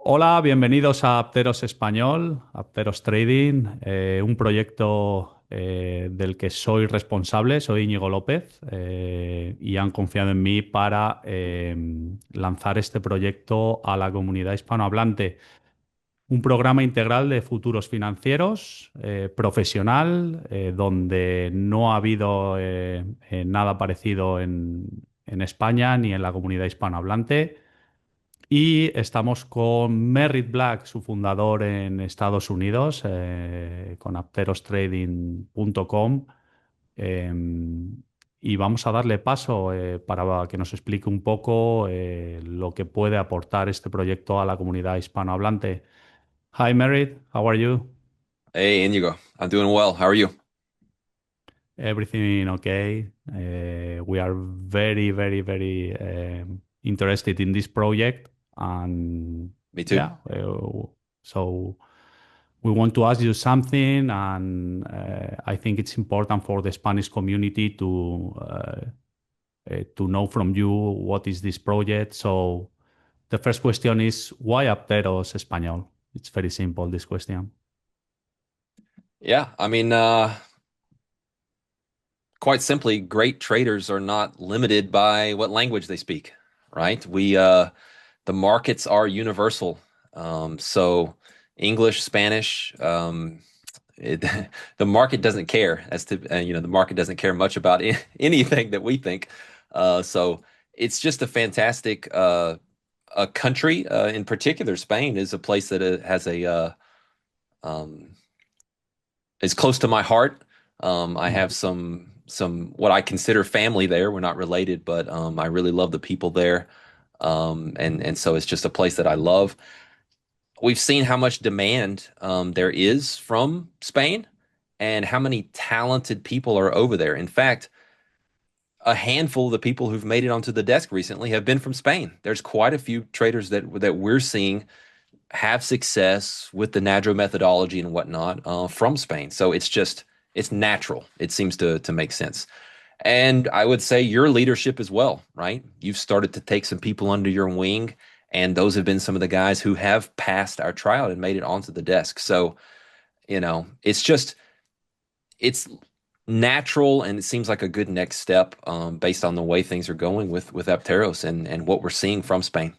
Hola, bienvenidos a Apteros Español, Apteros Trading, un proyecto del que soy responsable, soy Íñigo López, y han confiado en mí para lanzar este proyecto a la comunidad hispanohablante. Un programa integral de futuros financieros, profesional, donde no ha habido nada parecido en España ni en la comunidad hispanohablante. Y estamos con Merritt Black, su fundador en Estados Unidos, con apterostrading.com. eh, y vamos a darle paso para que nos explique un poco lo que puede aportar este proyecto a la comunidad hispanohablante. Hi Merritt, how are you? Hey, Íñigo. I'm doing well. How are you? Everything okay? We are very, very, very interested in this project, and Me too. yeah, so we want to ask you something, and I think it's important for the Spanish community to know from you what is this project. So the first question is why Apteros Español? It's very simple, this question. Yeah, quite simply, great traders are not limited by what language they speak, right? The markets are universal. So English, Spanish, it, the market doesn't care the market doesn't care much about anything that we think. So it's just a fantastic, a country, in particular, Spain is a place that has um, is close to my heart. I have Mhm. some what I consider family there. We're not related, but I really love the people there, and so it's just a place that I love. We've seen how much demand there is from Spain, and how many talented people are over there. In fact, a handful of the people who've made it onto the desk recently have been from Spain. There's quite a few traders that we're seeing have success with the NADRO methodology and whatnot from Spain. So it's natural. It seems to make sense. And I would say your leadership as well, right? You've started to take some people under your wing, and those have been some of the guys who have passed our trial and made it onto the desk. So, it's natural, and it seems like a good next step based on the way things are going with Apteros and what we're seeing from Spain.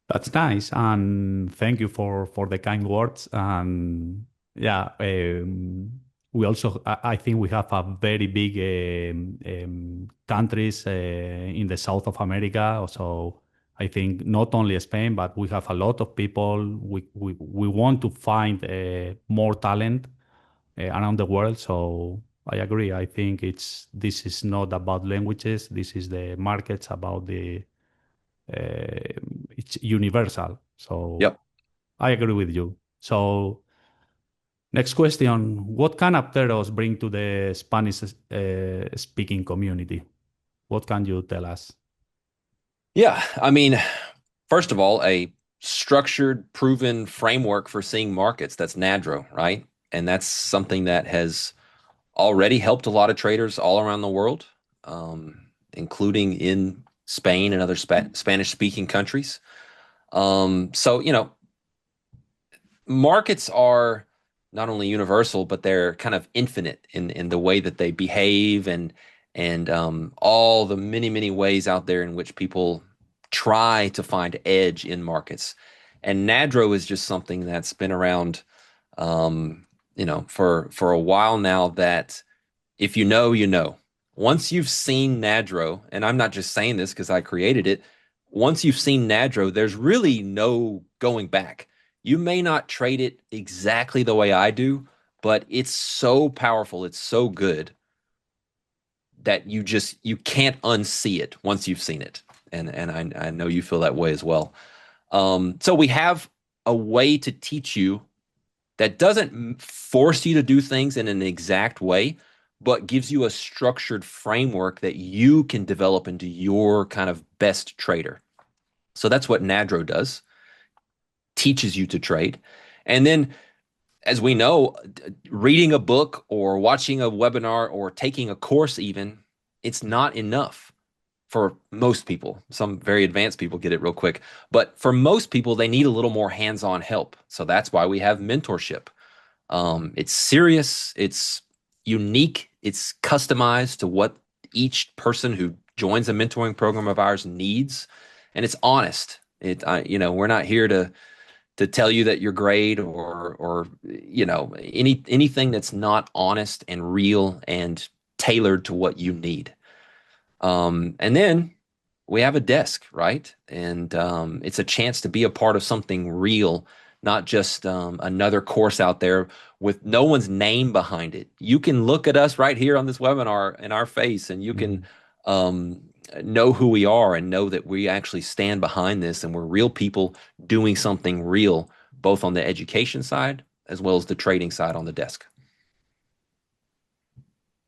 That's nice, and thank you for the kind words. And yeah, we also I think we have a very big countries in the south of America. So I think not only Spain, but we have a lot of people. We want to find more talent around the world. So I agree. I think this is not about languages. This is the markets about the it's universal. So Yep. I agree with you. So next question: what can Apteros bring to the Spanish speaking community? What can you tell us? Yeah. First of all, a structured, proven framework for seeing markets. That's NADRO, right? And that's something that has already helped a lot of traders all around the world, including in Spain and other Spanish-speaking countries. So, markets are not only universal, but they're kind of infinite in the way that they behave, and all the many ways out there in which people try to find edge in markets. And NADRO is just something that's been around, for a while now. That if you know, you know. Once you've seen NADRO, and I'm not just saying this because I created it, once you've seen NADRO, there's really no going back. You may not trade it exactly the way I do, but it's so powerful, it's so good that you can't unsee it once you've seen it. And I know you feel that way as well. So we have a way to teach you that doesn't force you to do things in an exact way, but gives you a structured framework that you can develop into your kind of best trader. So that's what NADRO does, teaches you to trade. And then, as we know, reading a book or watching a webinar or taking a course, even, it's not enough. for most people. Some very advanced people get it real quick, but for most people, they need a little more hands-on help. So that's why we have mentorship. It's serious, it's unique, it's customized to what each person who joins a mentoring program of ours needs, and it's honest. We're not here to tell you that you're great or anything that's not honest and real and tailored to what you need. And then we have a desk, right? And it's a chance to be a part of something real, not just another course out there with no one's name behind it. You can look at us right here on this webinar in our face, and you can um, know who we are and know that we actually stand behind this, and we're real people doing something real, both on the education side as well as the trading side on the desk.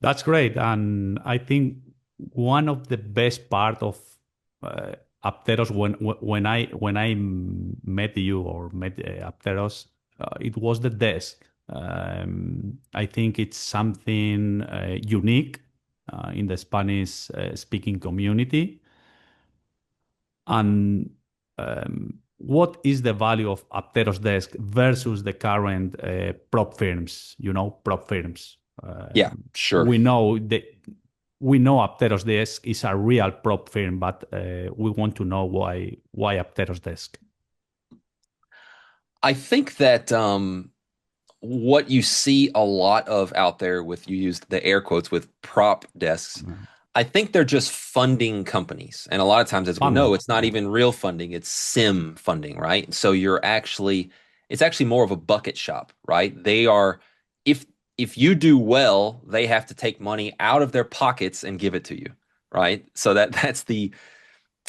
That's great. And I think one of the best part of Apteros when I met you or met Apteros, it was the desk. I think it's something unique in the Spanish speaking community. And what is the value of Apteros desk versus the current prop firms? Prop firms. Yeah, sure. We know Apteros desk is a real prop firm, but we want to know why Apteros desk. I think that what you see a lot of out there with, you used the air quotes, with prop desks, I think they're just funding companies. And a lot of times, as we know, it's not even real funding, it's sim funding, right? So it's actually more of a bucket shop, right? They are, if you do well, they have to take money out of their pockets and give it to you, right? So that's the,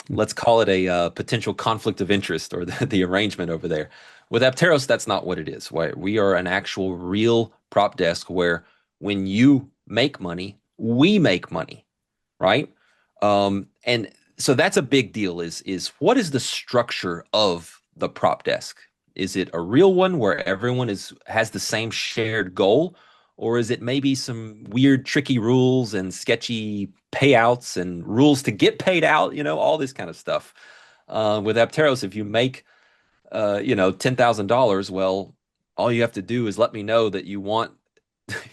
let's call it a potential conflict of interest, or the arrangement over there. With Apteros, that's not what it is. We are an actual real prop desk where when you make money, we make money, right? And so that's a big deal, is what is the structure of the prop desk? Is it a real one where everyone has the same shared goal? Or is it maybe some weird, tricky rules and sketchy payouts and rules to get paid out, all this kind of stuff? With Apteros, if you make, $10,000, well, all you have to do is let me know that you want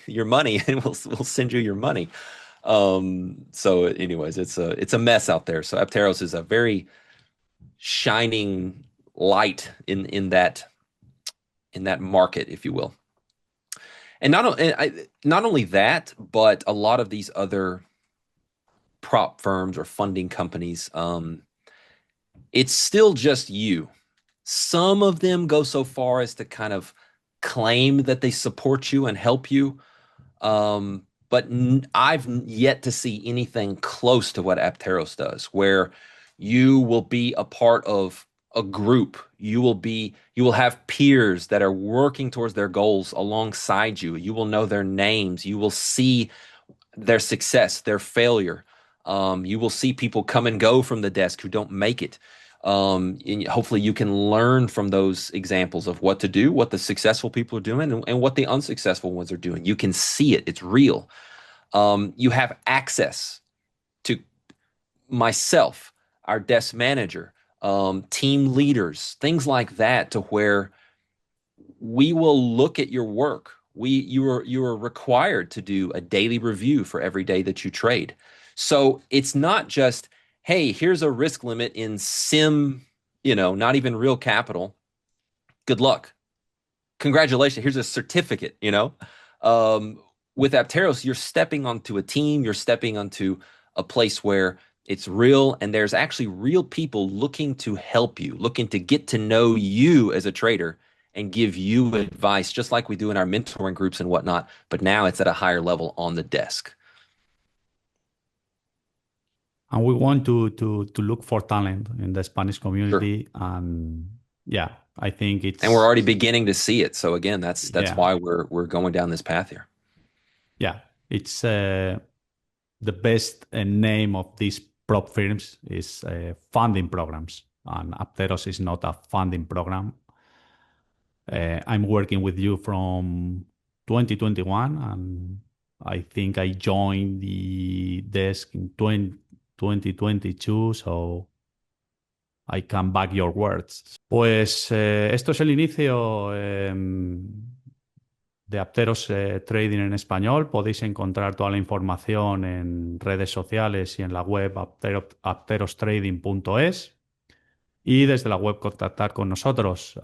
your money, and we'll send you your money. So anyways, it's a mess out there. So Apteros is a very shining light in that market, if you will. And not only that, but a lot of these other prop firms or funding companies, it's still just you. Some of them go so far as to kind of claim that they support you and help you. But I've yet to see anything close to what Apteros does, where you will be a part of a group. You will have peers that are working towards their goals alongside you. You will know their names. You will see their success, their failure. You will see people come and go from the desk who don't make it. And hopefully you can learn from those examples of what to do, what the successful people are doing, and what the unsuccessful ones are doing. You can see it. It's real. You have access to myself, our desk manager, team leaders, things like that, to where we will look at your work. You are required to do a daily review for every day that you trade. So it's not just, hey, here's a risk limit in sim, not even real capital. Good luck. Congratulations. Here's a certificate, with Apteros, you're stepping onto a team, you're stepping onto a place where it's real, and there's actually real people looking to help you, looking to get to know you as a trader and give you advice, just like we do in our mentoring groups and whatnot. But now it's at a higher level on the desk. And we want to look for talent in the Spanish community. Sure. And yeah, I think and we're already beginning to see it. So again, that's why we're going down this path here. Yeah, it's the best name of these prop firms is funding programs, and Apteros is not a funding program. I'm working with you from 2021, and I think I joined the desk in 2022, so I can back your words. Pues esto es el inicio de Apteros Trading en español. Podéis encontrar toda la información en redes sociales y en la web apterostrading.es. Y desde la web contactar con nosotros.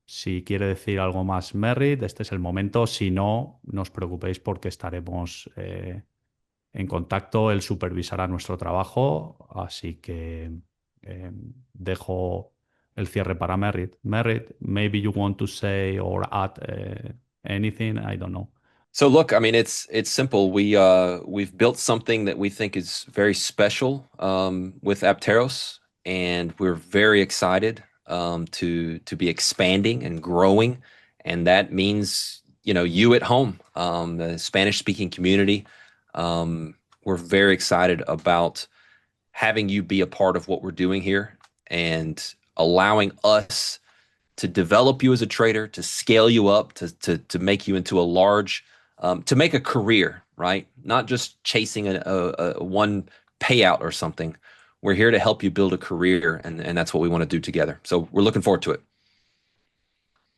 Si quiere decir algo más Merritt, este es el momento. Si no, no os preocupéis porque estaremos en contacto. Él supervisará nuestro trabajo. Así que dejo el cierre para Merritt. Merritt, maybe you want to say or add anything. I don't know. So look, I mean, it's simple. We've built something that we think is very special with Apteros, and we're very excited to be expanding and growing, and that means you at home, the Spanish speaking community. We're very excited about having you be a part of what we're doing here and allowing us to develop you as a trader, to scale you up, to make you into a large, to make a career, right? Not just chasing a one payout or something. We're here to help you build a career, and that's what we want to do together. So we're looking forward to it.